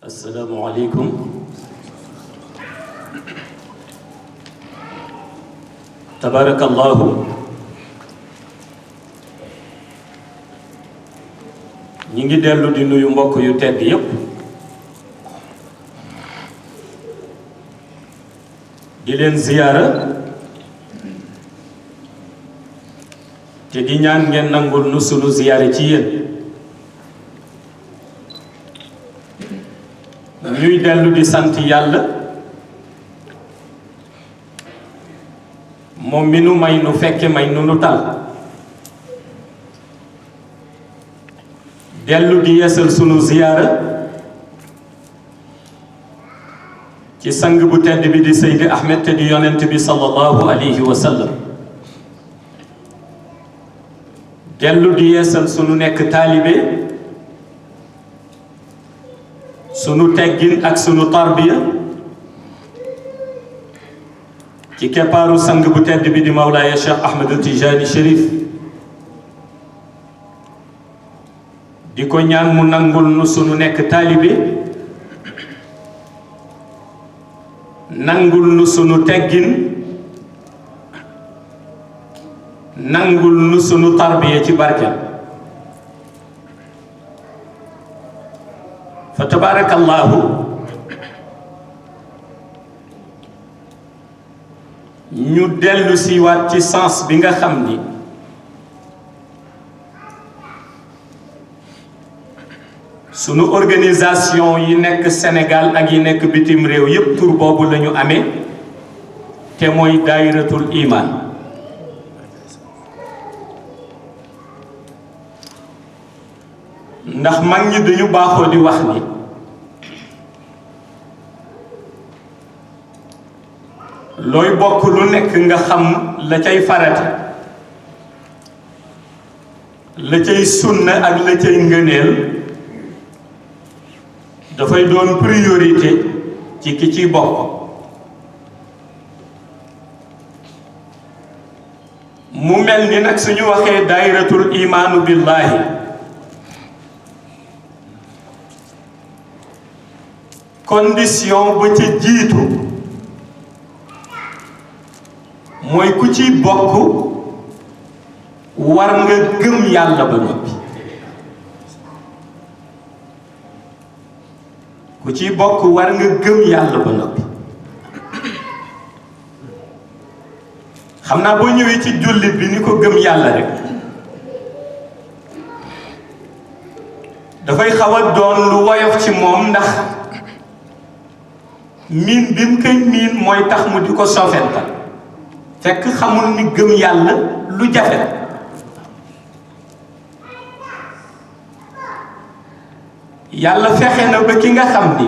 asalaamualeykum tabarakallahu ñi ngi dellu di nuyu mbokk yu tedd yépp di leen ziyaara te di ñaan ngeen nangul nu sunu ziyaare ci yéen ñuy dellu di sant yàlla moom mi nu may nu fekke may nu tal dellu di yeesal sunu ziyaara ci sang bu tedd bi di Seydi Ahmed te di yonent bi sallallahu alayhi wa sallam dellu di yeesal sunu nekk taalibe sunu teggin ak sunu tarbiya ci keppaaru sang bu tedd bi di Mawlaaya Cheikh Ahmed Tijani Chérif di ko ñaan mu nangul nu sunu nekk taalibe nangul nu sunu teggin nangul nu sunu tarbiya ci barke fa tabarakallahu ñu dellu siwaat ci sens bi nga xam ni sunu organisation yi nekk Sénégal ak yi nekk bitim réew yépp tur boobu la ñu amee te mooy daayiratul iman ndax mag ñi dañu baaxoo di wax ni looy bokk lu nekk nga xam la cay farata la cay sunna ak la cay ngëneel dafay doon priorité ci ki ciy bokk mu mel ni nag suñu waxee daayiratul imaanu billahi condition ba ca jiitu mooy ku ci bokk war nga gëm yàlla ba noppi ku ci bokk war nga gëm yàlla ba noppi xam naa boo ñëwee ci jullit bi ni ko gëm yàlla rek dafay xaw a doon lu woyof ci moom ndax miin bi mu koy miin mooy tax mu di ko sofental fekk xamul ni gëm yàlla lu jafe yàlla fexe na ba ki nga xam ni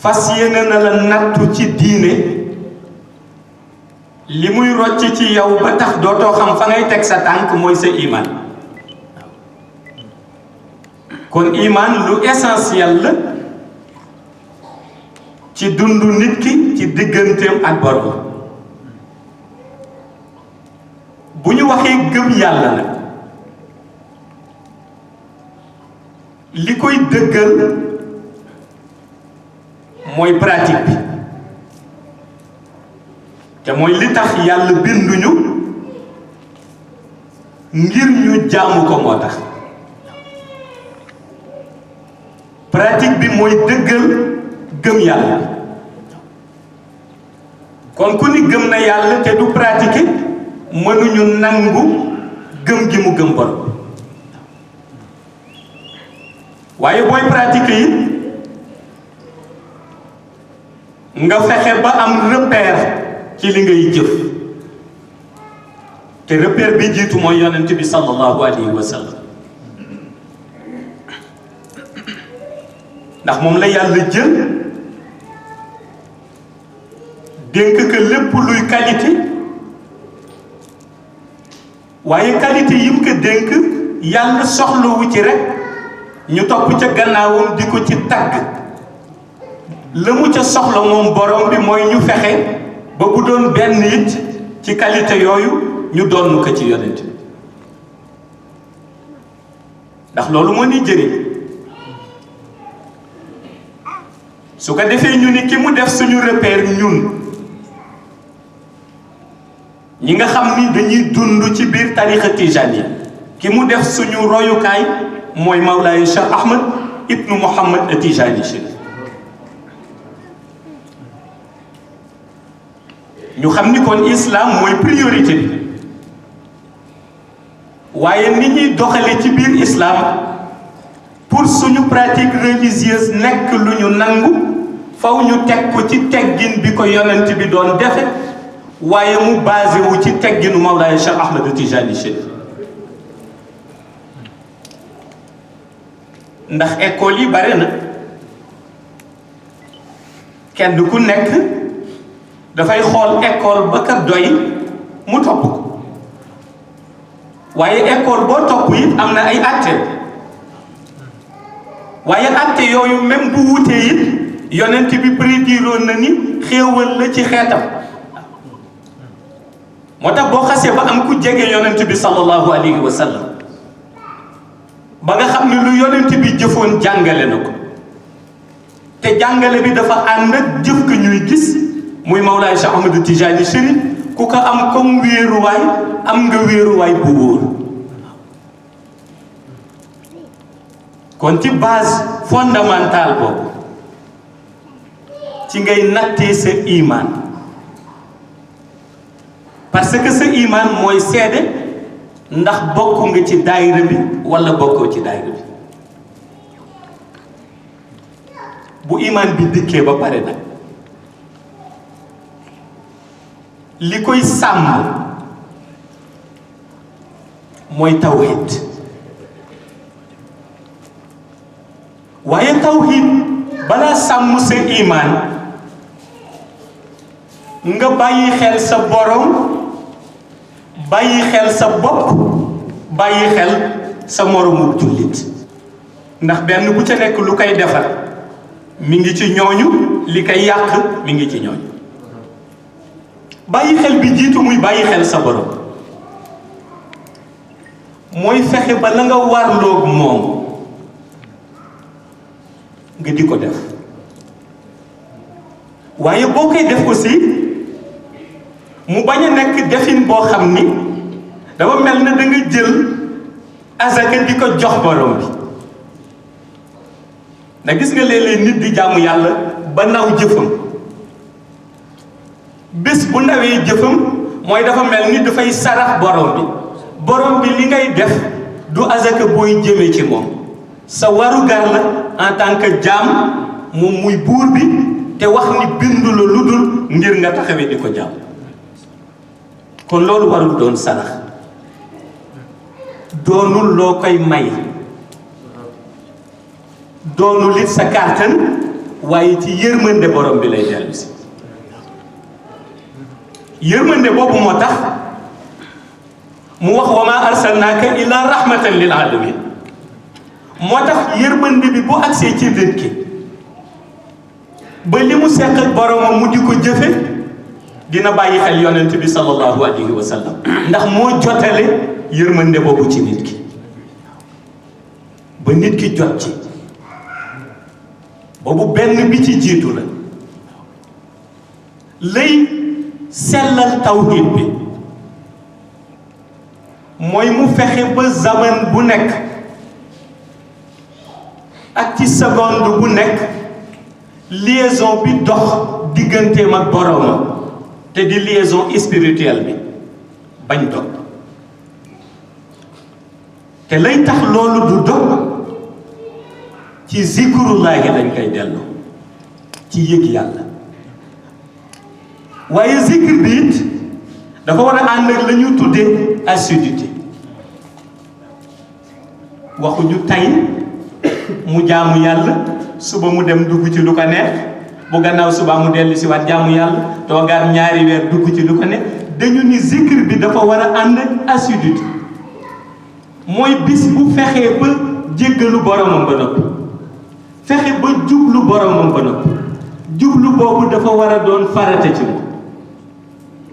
fas yéene na la nattu ci diine li muy rocc ci yow ba tax dootoo xam fa ngay teg sa tànk mooy sa iman kon iman lu essentiel la ci dundu nit ki ci digganteem ak borom bu ñu waxee gëm yàlla nag li koy dëggal mooy pratique bi te mooy li tax yàlla binduñu ngir ñu jaamu ko moo tax pratique bi mooy dëggal gëm yàlla kon ku ni gëm na yàlla te du pratiquer mënuñu nangu gëm gi mu gëm borom waaye booy pratiquer yi nga fexe ba am repère ci li ngay jëf te repère bi jiitu mooy yonent bi sallallahu alayhi wa sallam ndax moom la yàlla jël dénk que lépp luy qualité waaye qualité yi mu ko dénk yàlla soxlawu ci rek ñu topp ca gannaawam di ko ci tagg la mu ca soxla moom borom bi mooy ñu fexe ba bu doon benn it ci qualité yooyu ñu doon ko ci yonent ndax loolu moo ni jëriñ su ko defee ñu ni ki mu def suñu repère ñun ñi nga xam ni dañuy dund ci biir tariqa tijaniya ki mu def suñu royukaay mooy Mawlaay Cheikh Ahmed ibnu Mouhamad Atijani Chérif ñu xam ni kon islam mooy priorité bi waaye ni ñuy doxale ci biir islam pour suñu pratique religieuse nekk lu ñu nangu faw ñu teg ko ci teggin bi ko yonent bi doon defe waaye mu basé wu ci tegginu Mawlaay Cheikh Ahmed Atijani Chérif ndax école yi bare na kenn ku nekk dafay xool école ba ka doy mu topp ko waaye école boo topp it am na ay atte waaye atte yooyu même bu wutee it yonent bi prédiroon na ni xéewal la ci xeetam moo tax boo xasee ba am ku jege yonent bi sallallahu alayhi wa sallam ba nga xam ne lu yonent bi jëfoon jàngale na ko te jàngale bi dafa ànd ak jëf ko ñuy gis muy Mawlaay Cheikh Ahmed Tijani Chérif ku ko am comme wéeruwaay am nga wéeruwaay bu wóor kon ci base fondamentale boobu ci ngay nattee sa iman parce que sa iman mooy seede ndax bokk nga ci daayira bi wala bokkoo ci daayira bi bu iman bi dikkee ba pare nag li koy sàmm mooy tawhid waaye tawhid balaa sàmm sa iman nga bàyyi xel sa borom bàyyi xel sa bopp bàyyi xel sa moromu jullit ndax benn bu ca nekk lu koy defar mi ngi ci ñooñu li koy yàq mi ngi ci ñooñu bàyyi xel bi jiitu muy bàyyi xel sa borom mooy fexe ba la nga warloog moom nga di ko def waaye boo koy def aussi mu bañ a nekk defin boo xam ni dafa mel na da nga jël azaka di ko jox borom bi ndax gis nga léeg-léeg nit di jaamu yàlla ba naw jëfam bés bu nawee jëfam mooy dafa mel ni dafay sarax borom bi li ngay def du azaka booy jëmee ci moom sa warugar la en tant que jaam moom muy buur bi te wax ni bindu la lu dul ngir nga taxawee di ko jaam kon loolu warul doon sarax doonul loo koy may doonul it sa kàttan waaye ci yërmande borom bi lay dellu si yërmande boobu moo tax mu wax wa ma arsalnaaka illa rahmatan lil alamin moo tax yërmande bi bu agsee ci nit ki ba li mu seq ak boromam mu di ko jëfe dina bàyyi xel yonent bi sallallahu alayhi wa sallam ndax moo jotale yërmande boobu ci nit ki ba nit ki jot ci boobu benn bi ci jiitu la lay sellal tawhid bi mooy mu fexe ba zaman bu nekk ak ci seconde bu nekk liaison bi dox digganteem ak boroomam te di liaison spirituelle bi bañ dog te lay tax loolu du dog ci zikrullahi lañ koy delloo ci yëg yàlla waaye zikr bi it dafa war a ànd ak la ñu tuddee assiduité waxuñu tey mu jaamu yàlla suba mu dem dugg ci lu ko neex bu gannaaw suba mu dellu si waat jaamu yàlla toogaat ñaari weer dugg ci lu ko neex dañu ni zikr bi dafa war a ànd ak assiduité mooy bis bu fexee ba jéggalu boromam ba noppi fexe ba jublu boromam ba noppi jublu boobu dafa war a doon farata ci moom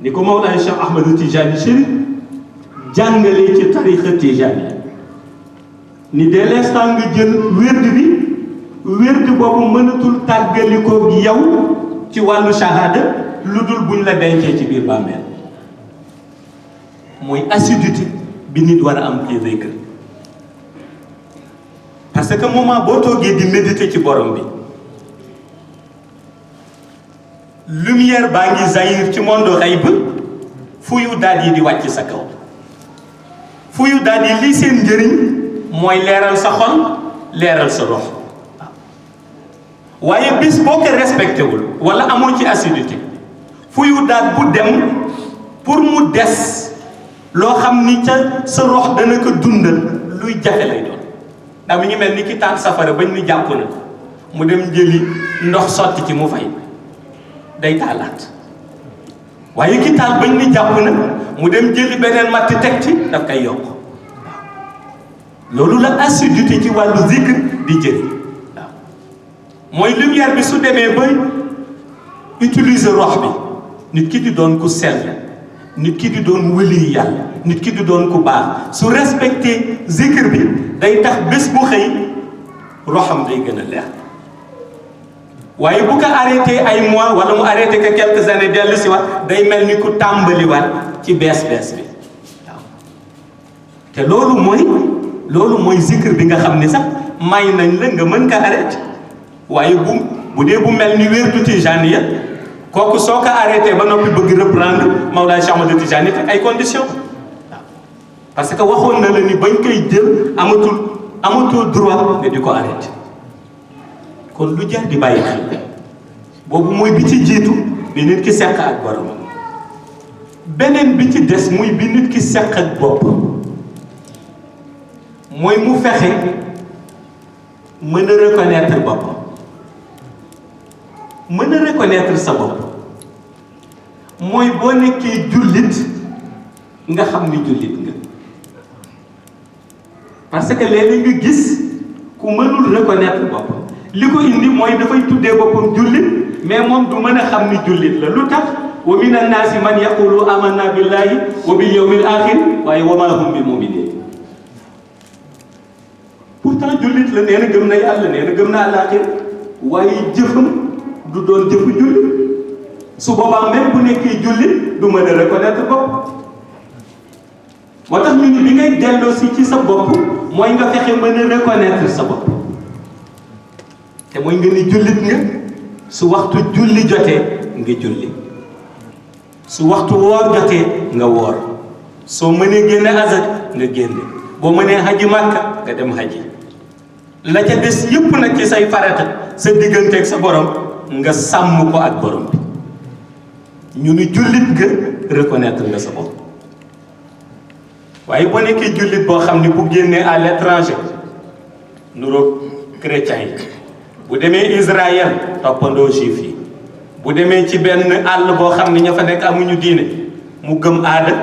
ni ko Mawlaay Cheikh Ahmed Tijani Chérif jàngalee ci tariqa Tijani ni dès l'instant nga jël wérd bi wérd boobu mënatul tàggalikoo gi yow ci wàllu shahada lu dul buñ la dencee ci biir bàmmeel mooy assiduité bi nit war a am ci zikr parce que moment boo toogee di méditer ci borom bi lumière baa ngi zahir ci monde xayb fuyu daal yi di wàcc sa kaw fuyu daal yi lii seen njëriñ mooy leeral sa xol leeral sa rox waaye bis boo ko respecté wul wala amoo ci assiduité fuyu daal bu dem pour mu des loo xam ni ca sa rox dana ko dundal luy jafe lay doon ndax mi ngi mel ni ki taal safara bañ ni jàpp na mu dem jëli ndox sotti ci mu fay day taalaat waaye ki taal bañ ni jàpp na mu dem jëli beneen matt teg ci daf koy yokk loolu la assiduité ci wàllu zikr di jëriñ waaw mooy lumière bi su demee ba utiliser rox bi nit ki di doon ku sell nit ki di doon wëli yàlla nit ki di doon ku baax su respecté zikr bi day tax bés bu xëy roxam day gën a leer waaye bu ko arrêté ay mois wala mu arrêté que quelques années dellu si waat day mel ni ku tàmbaliwaat ci bees bi waaw te loolu mooy zikr bi nga xam ni sax may nañ la nga mën ko arrêté waaye bu dee bu mel ni wérdu Tijaaniya kooku soo ko arrêté ba noppi bëgg reprendre Mawlaay Cheikh Ahmad Tijaani te ay conditions waaw parce que waxoon na la ni bañ koy jël amatoo droit nga di ko arrêté kon lu jar di bàyyi xel boobu mooy bi ci jiitu bi nit ki seq ak boromam beneen bi ci des muy bi nit ki seq ak boppam mooy mu fexe mën a reconnaître boppam mën a reconnaître sa bopp mooy boo nekkee jullit nga xam ni jullit nga parce que léeg-léeg nga gis ku mënul reconnaître boppam li ko indi mooy dafay tuddee boppam jullit mais moom du mën a xam ni jullit la lu tax wa min annaasi man yaqulu amanna billahi wa bil yawmil axir waaye wa ma hum bi muminin pourtant jullit la nee na gëm na yàlla nee na gëm na àllaaxira waaye jëfam du doon jëfu jullit su boobaa même bu nekkee jullit du mën a reconnaître bopp moo tax ñu ni bi ngay delloo si ci sa bopp mooy nga fexe mën a reconnaître sa bopp te mooy nga ni jullit nga su waxtu julli jotee nga julli su waxtu woor jotee nga woor soo mënee génne azak nga génne boo mënee xaji màkka nga dem xaji la ca des yëpp nag ci say farata sa digganteeg sa borom nga sàmm ko ak borom bi ñu ni jullit nga reconnaître nga sa bopp waaye boo nekkee jullit boo xam ni bu génnee à l'étranger nuroog chrétien yi bu demee Israël toppandoo juif yi bu demee ci benn àll boo xam ni ña fa nekk amuñu diine mu gëm aada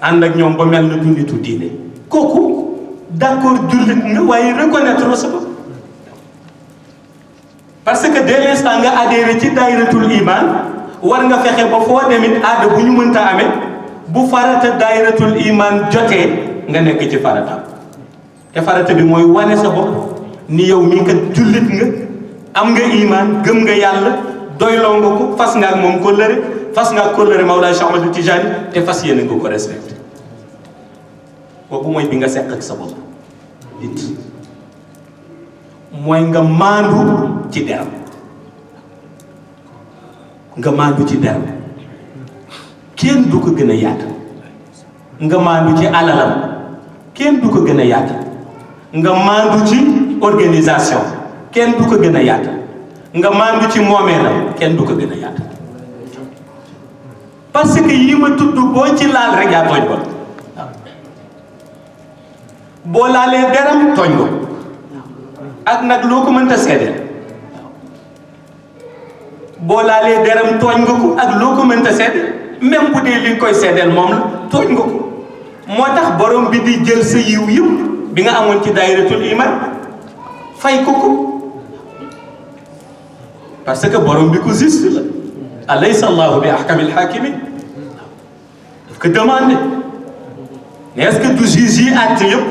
ànd ak ñoom ba mel na du nitu diine kooku d'accord jullit nga waaye reconnaître sa bopp parce que dès l'instant nga adhéré ci daayiratul iman war nga fexe ba foo demit aada bu ñu mënta amee bu farata daayiratul iman jotee nga nekk ci farata te farata bi mooy wane sa bopp ni yow mii kat jullit nga am nga iman gëm nga yàlla doyloo nga ko fas nga ak moom kóllëre fas nga ak kóllëre Mawlaay Cheikh Ahmad Tijaani te fas yéene nga ko respecté kooku mooy bi nga seq ak sa bopp nit mooy nga maandu ci deram nga maandu ci deram kenn du ko gën a yaatu nga maandu ci alalam kenn du ko gën a yaatu nga maandu ci organisation kenn du ko gën a yaatu nga maandu ci moomeelam kenn du ko gën a yaatu parce que yi ma tudd boo ci laal rek yaa tooñ ko boo laalee deram tooñ ko ak nag loo ko mënta seedeel boo laalee deram tooñ nga ko ak loo ko mënta seedeel même bu dee li nga koy seedeel moom la tooñ nga ko moo tax borom bi di jël sa yiw yëpp bi nga amoon ci daayiratul iman fay ko parce que borom bi ko juste la alaysa allahu bi ahkamil hakimin daf ko demandé mais est-ce que du juge yi àtte yëpp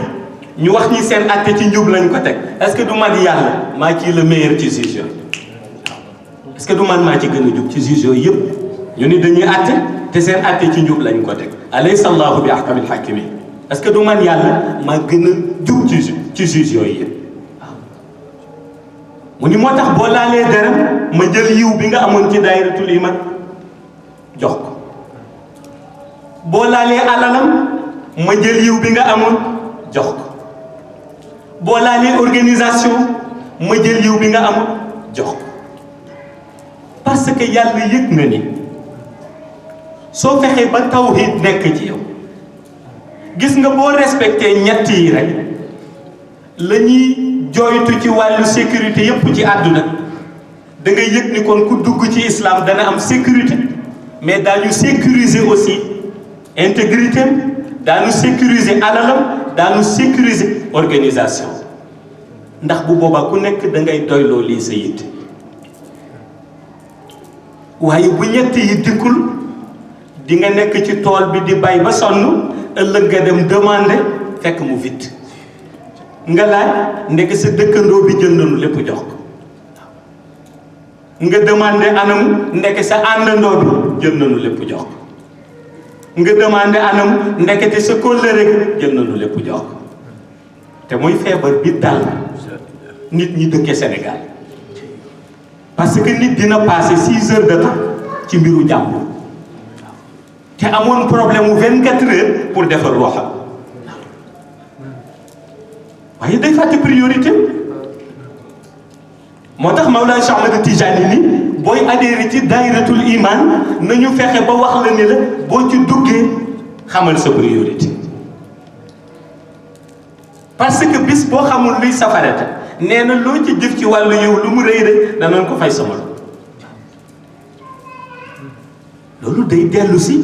ñu wax ñi seen àtte ci njub lañ ko teg est-ce que du man yàlla maa ciy le meilleur ci juge yooyu est-ce que du man maa ci gën a jub ci juge yooyu yëpp ñu ni dañuy àtte te seen àtte ci njub lañ ko teg alaysa allahu bi ahkamil hakimin est-ce que du man yàlla maa gën a jub ci juge yooyu yëpp mu ni moo tax boo laalee dërëm ma jël yiw bi nga amoon ci daayiratul iman jox ko boo laalee alalam ma jël yiw bi nga amoon jox ko boo laalee organisation ma jël yiw bi nga amoon jox ko parce que yàlla yëg na ni soo fexee ba tawhid nekk ci yow gis nga boo respecté ñett yi rek la ñuy jooytu ci wàllu sécurité yépp ci àdduna da ngay yëg ni kon ku dugg ci islam dana am sécurité mais daañu sécuriser aussi intégrité am daañu sécuriser alalam daañu sécuriser organisation ndax bu boobaa ku nekk da ngay doyloo lii sa yitte waaye bu ñett yi dikkul di nga nekk ci tool bi di bay ba sonn ëllëg nga dem demander fekk mu vite nga laaj ndekk sa dëkkandoo bi jël nañu lépp jox ko nga demandé anam ndekk sa àndandoo bi jël nañu lépp jox ko nga demandé anam ndekete sa kóllëre jël nañu lépp jox ko te mooy feebar bi dal nit ñi dëkkee Sénégal parce que nit dina passer 6 heures de temps ci mbiru jàmbur te amoon problème mu 24 heures pour defar waxam waaye day fàtte priorité moo tax Mawlana Cheikh Ahmed Tijani ni booy adhéré ci daayiratul iman nañu fexe ba wax la ni la boo ci duggee xamal sa priorité parce que bis boo xamul luy safarata nee na loo ci jëf ci wàllu yow lu mu rëy rek danañ ko fay sama loolu day dellu si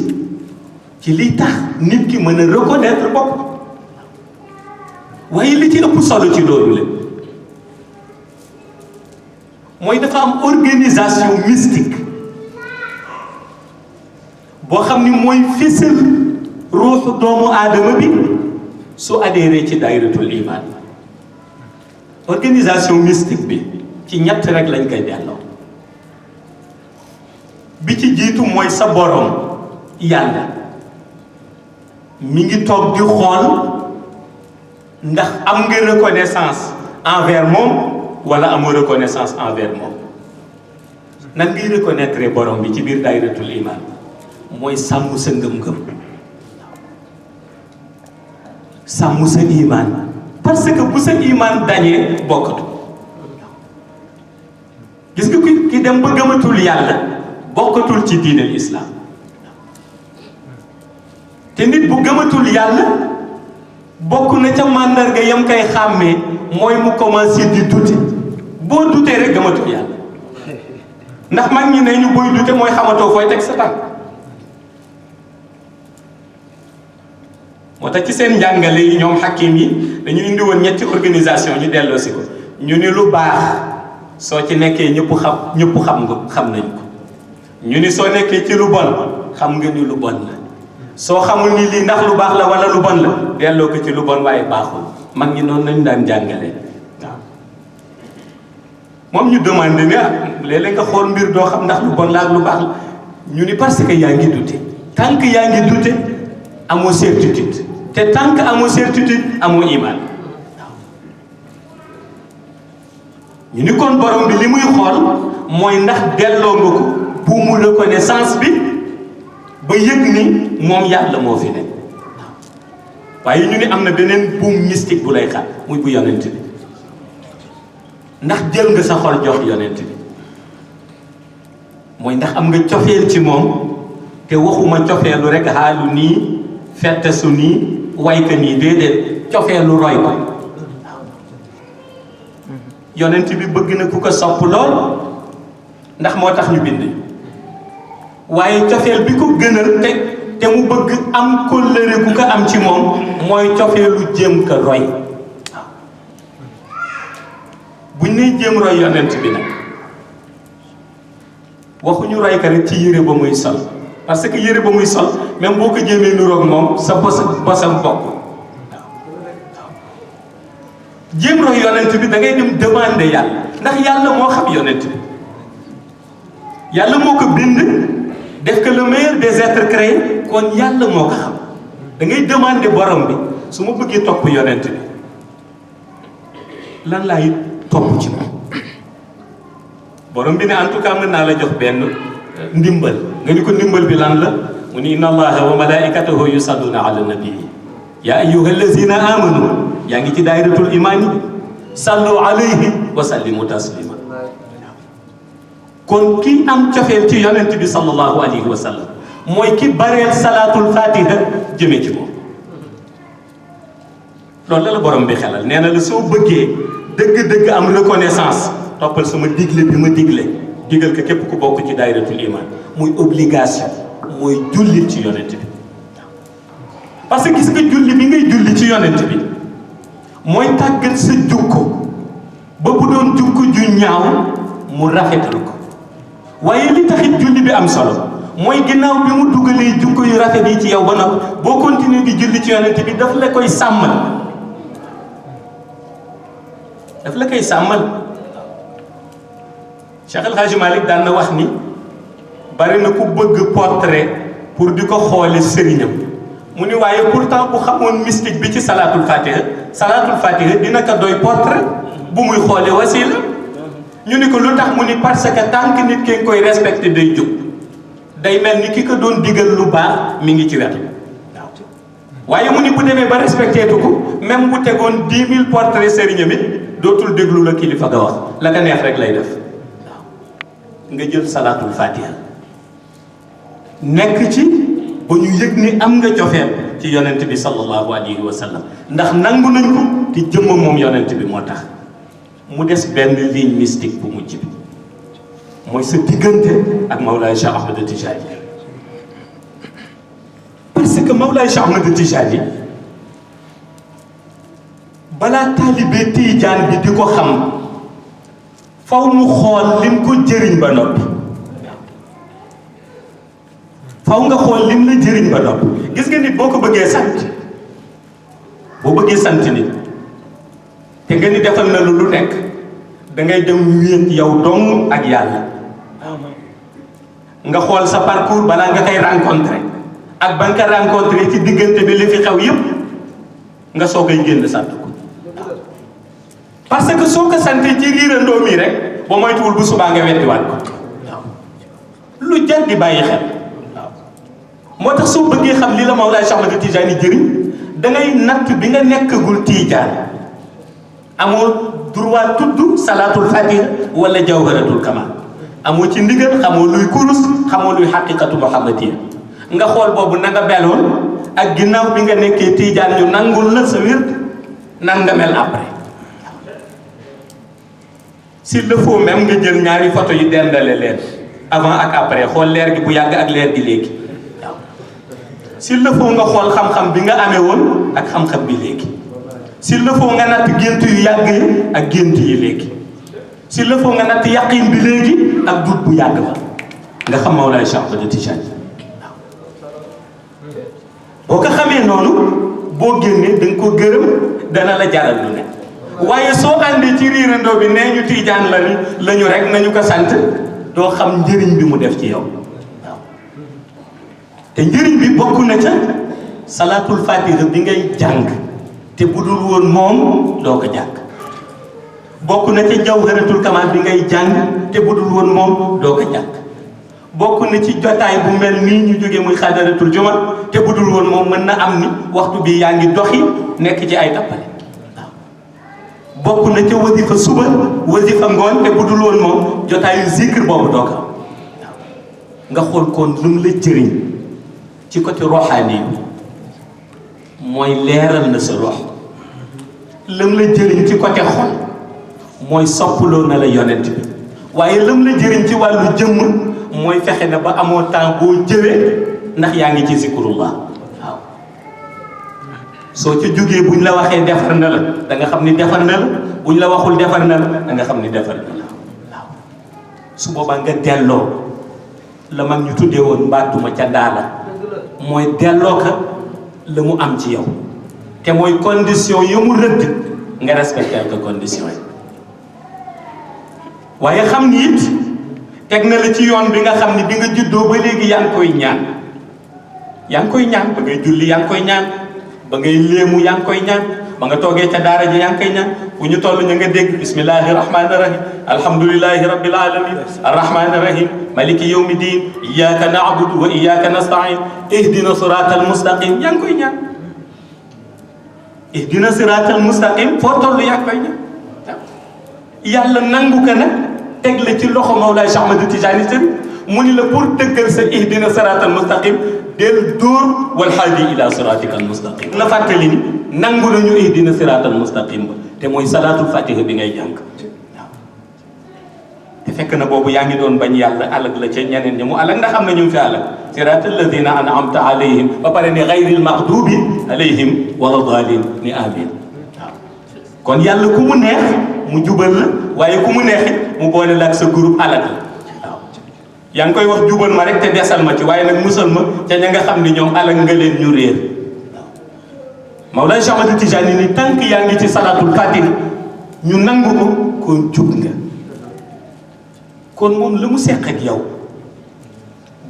ci liy tax nit ki mën a reconnaître bopp waaye li ci ëpp solo ci loolu la mooy dafa am organisation mystique boo xam ni mooy fésal ruuxu doomu aadama bi su adhéré ci daayiratul iman organisation mystique bi ci ñett rek lañ koy delloo bi ci jiitu mooy sa borom yàlla mi ngi toog di xool ndax am nga reconnaissance envers moom wala amoo reconnaissance envers moom nan ngay reconnaître borom bi ci biir daayiratul iman mooy sàmm sa ngëm-ngëm sàmm sa iman parce que bu sa iman dañee bokkatu gis nga ki dem ba gëmatul yàlla bokkatul ci diinal islam te nit bu gëmatul yàlla bokk na ca màndarga yam koy xàmmee mooy mu commencé di douter boo dutee rek gëmatul yàlla ndax mag ñi ne ñu booy dute mooy xamatoo fooy teg sa tànk moo tax ci seen njàngale yi ñoom xakim yi dañu indi woon ñetti organisation ñu delloo si ko ñu ni lu baax soo ci nekkee ñëpp xam nañ ko ñu ni soo nekkee ci lu bon xam nga ni lu bon la soo xamul ni lii ndax lu baax la wala lu bon la delloo ko ci lu bon waaye baaxul mag ñi noonu lañu daan jàngale waaw moom ñu demandé ne léeg-léeg nga xool mbir doo xam ndax lu bon la ak lu baax la ñu ni parce que yaa ngi douté tant que yaa ngi douté amoo certitude te tant que amoo certitude amoo iman waaw ñu ni kon borom bi li muy xool mooy ndax delloo nga ko buumu reconnaissance bi ba yëg ni moom yàlla moo fi ne waaye ñu ni am na beneen buum mystique bu lay xaar muy bu yonent bi ndax jël nga sa xol jox yonent bi mooy ndax am nga cofeel ci moom te waxuma cofeelu rek xaalu nii fettesu nii wayka nii déedéet cofeelu roy ko yonent bi bëgg na ku ko sopp lool ndax moo tax ñu bind waaye cofeel bi ko gënal te mu bëgg am kóllëre ku ko am ci moom mooy cofeelu jéem ko roy buñ ne jéem roy yonent bi nag waxuñu roy ko rek ci yére ba muy sol parce que yére ba muy sol même boo ko jéemee nuroog moom sa bosam bokk jéem roy yonent bi da ngay dem demander yàlla ndax yàlla moo xam yonent bi yàlla moo ko bind def que le meilleur des êtres créés kon yàlla moo ko xam da ngay demander borom bi su ma bëggee topp yonent bi lan laay topp ci moom borom bi ne en tout cas mën naa la jox benn ndimbal nga ni ko ndimbal bi lan la mu ni inna allaha wa malaikatahu yusalluna ala nabii ya ayyuha allazina amanu yaa ngi ci daayiratul imaan yi sallu alayhi wa sallimu taslima kon ki am cofeel ci yonent bi sallallahu alayhi wa sallam mooy ki bareel salaatul fatiha jëme ci moom loolu la borom bi xelal nee na la soo bëggee dëgg-dëgg am reconnaissance toppal sama digle bi ma digle digal ko képp ku bokk ci daayiratul iman muy obligation mooy julli ci yonent bi parce que gis nga julli bi ngay julli ci yonent bi mooy tàggat sa jukko ba bu doon jukko ju ñaaw mu rafetal ko waaye li taxit julli bi am solo mooy ginnaaw bi mu dugalee jukko yu rafet yi ci yow ba nag boo continuer di julli ci yonent bi daf la koy sàmmal daf la koy sàmmal Cheikh El Hadji Malick daan na wax ni bari na ku bëgg portrait pour di ko xoole sëriñam mu ni waaye pourtant bu xamoon mystique bi ci salaatul fatiha dina ko doy portrait bu muy xoole wasila ñu ni ko lu tax mu ni parce que tant que nit ki koy respecté day jóg day mel ni ki ko doon digal lu baax mi ngi ci wetu waaye mu ni bu demee ba respecté tu ko même bu tegoon 10 000 portraits sëriñam it dootul déglu la kilifa ga wax la ka neex rek lay def nga jël salaatul fatiha nekk ci ba ñu yëg ni am nga cofeel ci yonent bi sallallahu alayhi wa sallam ndax nangu nañ ko te jëmm moom yonent bi moo tax mu des benn ligne mystique bu mujj bi mooy sa diggante ak Mawlaay Cheikh Ahmed Tijani parce que Mawlaay Cheikh Ahmed Tijani balaa taalibe Tijaan bi di ko xam faw mu xool lim ko jëriñ ba noppi faw nga xool lim la jëriñ ba noppi gis nga nit boo ko bëggee sant boo bëggee sant nit te nga ni defal na lu nekk da ngay dem wéet yow dong ak yàlla nga xool sa parcours balaa nga koy rencontré ak ba nga ko rencontré ci diggante bi li fi xew yëpp nga soogay génn sant ko parce que soo ko santee ci riirandoo mi rek ba moytuwul bu subaa nga weddiwaat ko lu jar di bàyyi xel moo tax soo bëggee xam li la Mawlaay Cheikh Ahmed Tijani jëriñ da ngay natt bi nga nekkagul Tijaan amoo droit tudd salaatul fatiha wala jawharatul kamal amoo ci ndigal xamoo luy kurus xamoo luy xaqiqatu muhammadiya nga xool boobu na nga meloon ak ginnaaw bi nga nekkee Tijaan ñu nangul la sa wér nan nga mel après s'il le faut même nga jël ñaari photo yi dendale leen avant ak après xool leer gi bu yàgg ak leer gi léegi waaw s'il le faut nga xool xam-xam bi nga amee woon ak xam-xam bi léegi s'il le faut nga natt gént yu yàgg yi ak gént yi léegi s'il le faut nga natt yaqin bi léegi ak dut bu yàgg ba nga xam Mawlaay Cheikh Ahmed Tijani boo ko xamee noonu boo génnee da nga ko gërëm dana la jaral lu ne waaye soo àndee ci riirandoo bi nee ñu Tijaan lañu rek nañu ko sant doo xam njëriñ bi mu def ci yow waaw te njëriñ bi bokk na ca salaatul fatiha bi ngay jàng te bu dul woon moom doo ko jàng bokk na ca jawharatul kamal bi ngay jàng te bu dul woon moom doo ko jàng bokk na ci jotaay bu mel nii ñu jógee muy xadaratul juma te bu dul woon moom mën na am ni waxtu bi yaa ngi doxi nekk ci ay tappale bokk na ca wasifa suba wasifa ngoon te bu dul woon moom jotaayu zikr boobu doo ko nga xool kon lu mu la jëriñ ci côté roxaani bi mooy leeral na sa rox lam la jëriñ ci côté xol mooy soppaloo na la yonent bi waaye lam la jëriñ ci wàllu jëmm mooy fexe na ba amoo temps boo jëwee ndax yaa ngi ci zikrullah waaw soo ca jógee buñ la waxee defar na la da nga xam ni defar na la buñ la waxul defar na la da nga xam ni defar na la waaw su boobaa nga delloo la mag ñu tuddee woon mbaatuma ca daala mooy delloo ka la mu am ci yow te mooy condition yu mu rëdd nga respecter ko conditions yi waaye xam ni it teg na la ci yoon bi nga xam ni bi nga juddoo ba léegi yaa ngi koy ñaan ba ngay julli yaa ngi koy ñaan ba ngay léemu yaa ngi koy ñaan ba nga toogee ca daara ji yaa ngi koy ñaan bu ñu toll ñu nga dégg bismillahi rahmani rahim alhamdulillahi rabbil alamin arrahmani rahim maliki yawmi din iyyaka na'budu wa iyyaka nasta'in ihdina siratal mustaqim yaa ngi koy ñaan ihdina siratal mustaqim foo toll yaa ngi koy ñaan yàlla nangu ko nag teg la ci loxo Mawlaay Cheikh Ahmad Tijaani mu ni la pour dëggal sa ihdina siratal mustaqim del dóor wal haadi ila siratikal mustaqim la fàttali ni nangu nañu ihdina siratal mustaqim ba te mooy salaatul fatiha bi ngay jàng waaw te fekk na boobu yaa ngi doon bañ yàlla alag la ca ñeneen ñi mu alag ndax am na ñu fi alag siratal ladina an'amta alayhim ba pare ni gayril maxdubi alayhim wala dalin ni amin waaw kon yàlla ku mu neex mu jubal la waaye ku mu neexit mu boole la ak sa groupe alag la waaw yaa ngi koy wax jubal ma rek te desal ma ci waaye nag musal ma ca ña nga xam ni ñoom alag nga leen ñu réer Mawlaay Cheikh Ahmad Tijaani ni tànk yaa ngi ci salaatul fatiha ñu nangu ko kon jub nga kon moom la mu seq ak yow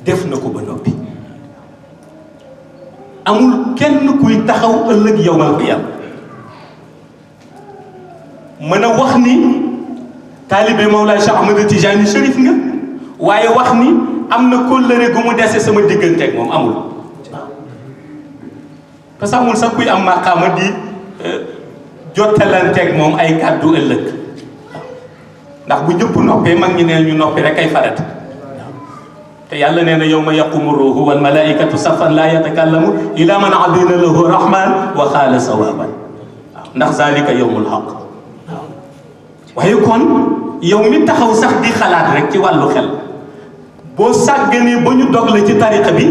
def na ko ba noppi amul kenn kuy taxaw ëllëg yawmal qiyaama mën a wax ni taalibe Mawlaay Cheikh Ahmad Tijaani Chérif nga waaye wax ni am na kóllëre gu mu dese sama diggante ak moom amul parce que amul sax kuy am maqaama di jottalanteeg moom ay kàddu ëllëg ndax bu ñëpp noppee mag ñi neen ñu noppi rek ay farat te yàlla nee na yawma yaqumu ruuhu wal malaikatu safan laa yatakallamu ila man adina lahu rahman wa qaala sawaban waaw ndax zalika yawmul haq waaw waaye kon yow mi taxaw sax di xalaat rek ci wàllu xel boo sàgganee ba ñu dog la ci tariqa bi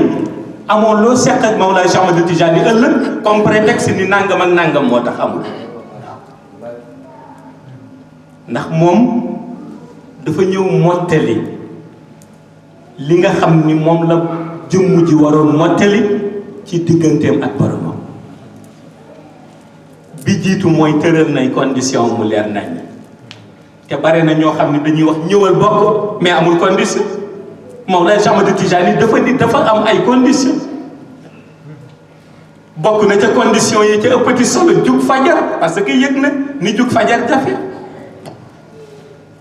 amoon loo seq ak Mawlaay Cheikh Ahmad Tijaani ëllëg comme prétexte ni nangam ak nangam moo tax amul ndax moom dafa ñëw mottali li nga xam ni moom la jëmm ji waroon mottali ci digganteem ak boromam bi jiitu mooy tëral nay condition mu leer nañ te bare na ñoo xam ne dañuy wax ñëwal bokk mais amul condition Mawlaay Cheikh Ahmad Tijaani dafa ni dafa am ay condition bokk na ca condition yi ca ëppati solo jug fajar parce que yëg na ni jug fajar jafe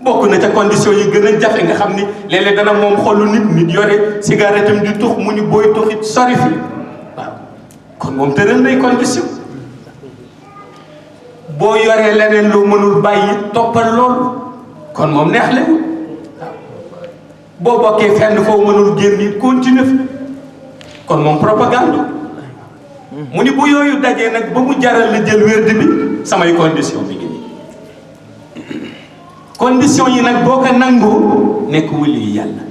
bokk na ca condition yi gën a jafe nga xam ni léeg-léeg dana moom xolu nit yore cigarette am di tux mu ni booy tuxit sori fi waaw kon moom tëral nay condition boo yoree leneen loo mënul bàyyi toppal loolu kon moom neex leen boo bokkee fenn foo mënul génn it continue fi kon moom propagande mu ni bu yooyu dajee nag ba mu jaral la jël wérd bi samay condition bi ngi nii condition yi nag boo ko nangoo nekk wali yàlla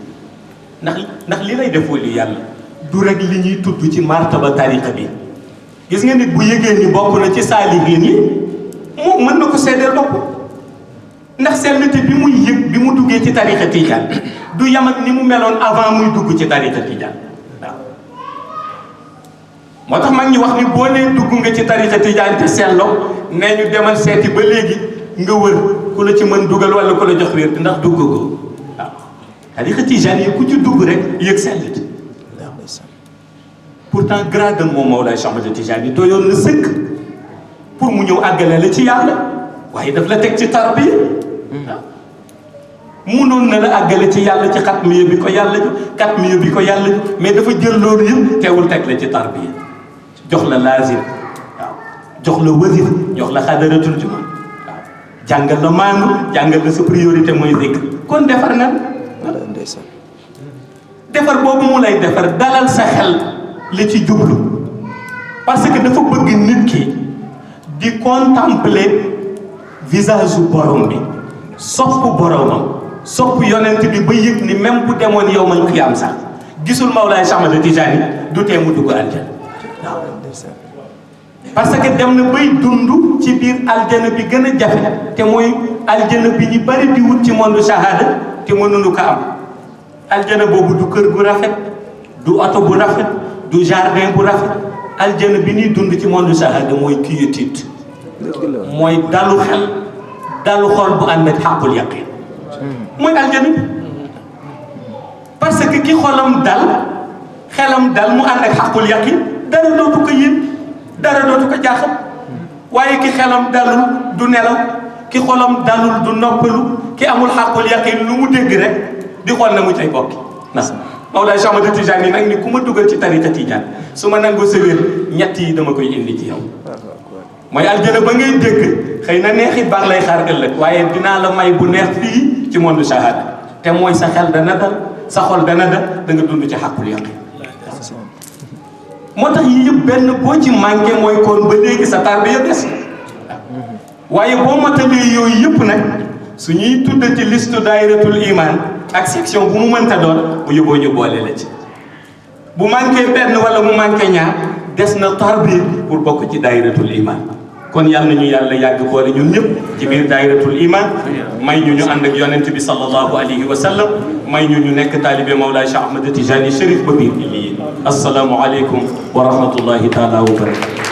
ndax li lay def wali yàlla du rek li ñuy tudd ci martaba tariqa bi gis nga nit bu yëgee ni bokk na ci saalihiin yi moom mën na ko seedeel bopp ndax sellte bi muy yëg bi mu duggee ci tariqa tijaan du yam ak ni mu meloon avant muy dugg ci tariqa tijaan waaw moo tax mag ñi wax ni boo nee dugg nga ci tariqa tijaan te seetloo nee ñu demal seeti ba léegi nga wër ku la ci mën dugal wala ku la jox wér ndax dugg ko waaw tariqa tijaan yi ku ci dugg rek yëg sellte pourtant grade moom Mawlaay Cheikh Ahmad Tijaani doyoon na sëkk pour mu ñëw àggale la ci yàlla waaye daf la teg ci tarbiya munoon na la àggale ci yàlla ci xatmiya bi ko yàlla jox mais dafa jël loolu yëpp teewul teg la ci tarbiya jox la laazim waaw jox la wasif jox la xadaratul juma waaw jàngal la maandu jàngal la sa priorité mooy zikr kon defar na defar boobu mu lay defar dalal sa xel li ci jublu parce que dafa bëgg nit ki di contempler visage su borom bi sopp boromam sopp yonent bi ba yëg ni même bu demoon yawmal qiyaam sax gisul Mawlaay Cheikh Ahmad Tijaani du tee mu dugg aljana waaw parce que dem na bay dund ci biir aljana bi gën a jafe te mooy aljana bi ñu bari di wut ci monde shahada te mënuñu ko am aljana boobu du kër gu rafet du oto bu rafet du jardin bu rafet aljana bi ñuy dund ci monde shahada mooy quiétude mooy dalu xel dalu xol bu ànd ak xàqul yaqin mooy aljana parce que ki xolam dal xelam dal mu ànd ak xàqul yaqin dara dootu ko yéen dara dootu ko jaaxal waaye ki xelam dalul du nelaw ki xolam dalul du noppalu ki amul xàqul yaqin lu mu dégg rek di xool na mu cay bokki nas Mawlaay Cheikh Ahmad Tijaan yi nag ni ku ma dugal ci tariqa Tijaan su ma nangoo sa wér ñett yi dama koy indi ci yow mooy aljana ba ngay dégg xëy na neexit baax lay xaar ëllëg waaye dinaa la may bu neex fii ci monde shahada te mooy sa xel dana dal sa xol dana dal da nga dund ci xàqul yaqin moo tax yii yëpp benn boo ci manqué mooy kon ba léegi sa tarbiya des waaye boo matalee yooyu yëpp nag su ñuy tuddati liste daayiratul iman ak section bu mu mënta doon bu yóbboo ñu boole la ci bu manqué benn wala mu manqué ñaar des na tarbiya pour bokk ci daayiratul iman kon yal nañu yàlla yàgg boole ñun ñëpp ci biir daayiratul iman may ñu ànd ak yonent bi sallallahu alayhi wa sallam may ñu nekk taalibe Mawlaay Cheikh Ahmad Tijani Chérif ba biir illiyin assalaamu aleykum wa rahmatullahi taala wa barakatu